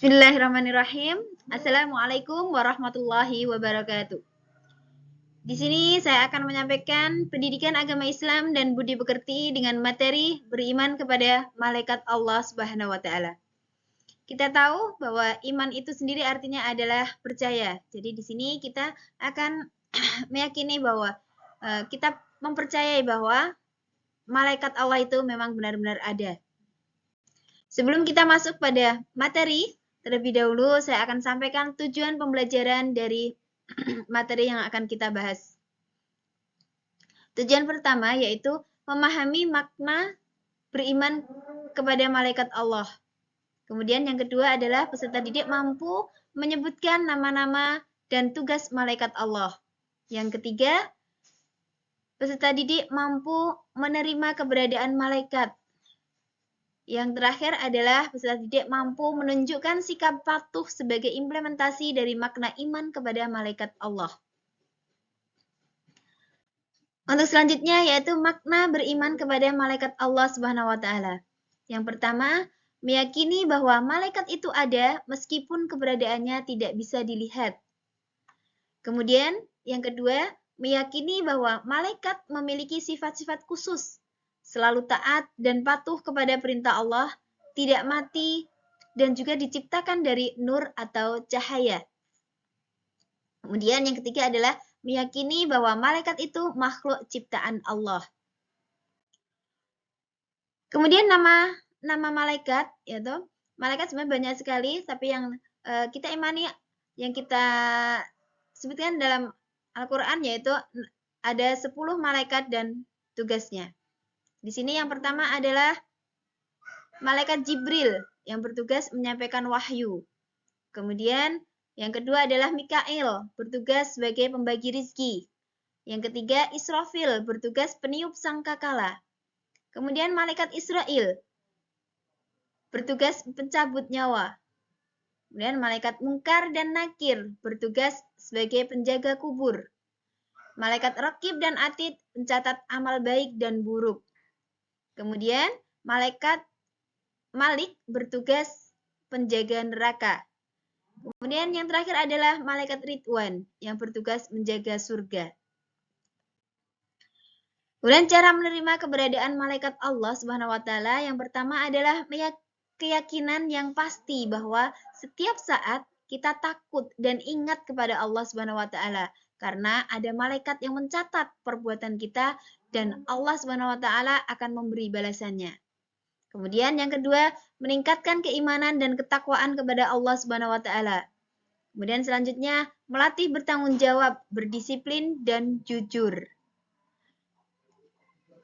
Bismillahirrahmanirrahim. Assalamualaikum warahmatullahi wabarakatuh. Di sini saya akan menyampaikan pendidikan agama Islam dan budi pekerti dengan materi beriman kepada malaikat Allah Subhanahu wa taala. Kita tahu bahwa iman itu sendiri artinya adalah percaya. Jadi di sini kita akan meyakini bahwa kita mempercayai bahwa malaikat Allah itu memang benar-benar ada. Sebelum kita masuk pada materi, terlebih dahulu saya akan sampaikan tujuan pembelajaran dari materi yang akan kita bahas. Tujuan pertama yaitu memahami makna beriman kepada malaikat Allah. Kemudian yang kedua adalah peserta didik mampu menyebutkan nama-nama dan tugas malaikat Allah. Yang ketiga, peserta didik mampu menerima keberadaan malaikat. Yang terakhir adalah peserta didik mampu menunjukkan sikap patuh sebagai implementasi dari makna iman kepada malaikat Allah. Untuk selanjutnya yaitu makna beriman kepada malaikat Allah Subhanahu wa taala. Yang pertama, meyakini bahwa malaikat itu ada meskipun keberadaannya tidak bisa dilihat. Kemudian, yang kedua, meyakini bahwa malaikat memiliki sifat-sifat khusus, selalu taat dan patuh kepada perintah Allah, tidak mati, dan juga diciptakan dari nur atau cahaya. Kemudian yang ketiga adalah meyakini bahwa malaikat itu makhluk ciptaan Allah. Kemudian nama malaikat, yaitu malaikat sebenarnya banyak sekali, tapi yang kita imani, yang kita sebutkan dalam Al-Quran yaitu ada 10 malaikat dan tugasnya. Di sini yang pertama adalah malaikat Jibril yang bertugas menyampaikan wahyu. Kemudian yang kedua adalah Mikail bertugas sebagai pembagi rizki. Yang ketiga Israfil bertugas peniup sangkakala. Kemudian malaikat Israel bertugas pencabut nyawa. Kemudian malaikat Munkar dan Nakir bertugas sebagai penjaga kubur. Malaikat Rakib dan Atid mencatat amal baik dan buruk. Kemudian malaikat Malik bertugas penjaga neraka. Kemudian yang terakhir adalah malaikat Ridwan yang bertugas menjaga surga. Kemudian cara menerima keberadaan malaikat Allah Subhanahu wa taala yang pertama adalah keyakinan yang pasti bahwa setiap saat kita takut dan ingat kepada Allah Subhanahu wa taala karena ada malaikat yang mencatat perbuatan kita dan Allah Subhanahu wa taala akan memberi balasannya. Kemudian yang kedua, meningkatkan keimanan dan ketakwaan kepada Allah Subhanahu wa taala. Kemudian selanjutnya, melatih bertanggung jawab, berdisiplin dan jujur.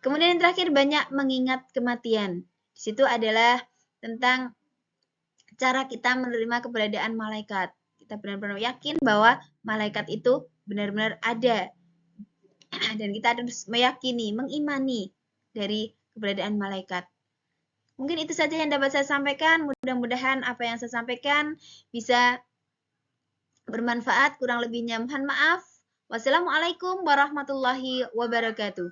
Kemudian yang terakhir banyak mengingat kematian. Di situ adalah tentang cara kita menerima keberadaan malaikat. Kita benar-benar yakin bahwa malaikat itu benar-benar ada. Dan kita harus meyakini, mengimani dari keberadaan malaikat. Mungkin itu saja yang dapat saya sampaikan. Mudah-mudahan apa yang saya sampaikan bisa bermanfaat. Kurang lebihnya mohon maaf. Wassalamualaikum warahmatullahi wabarakatuh.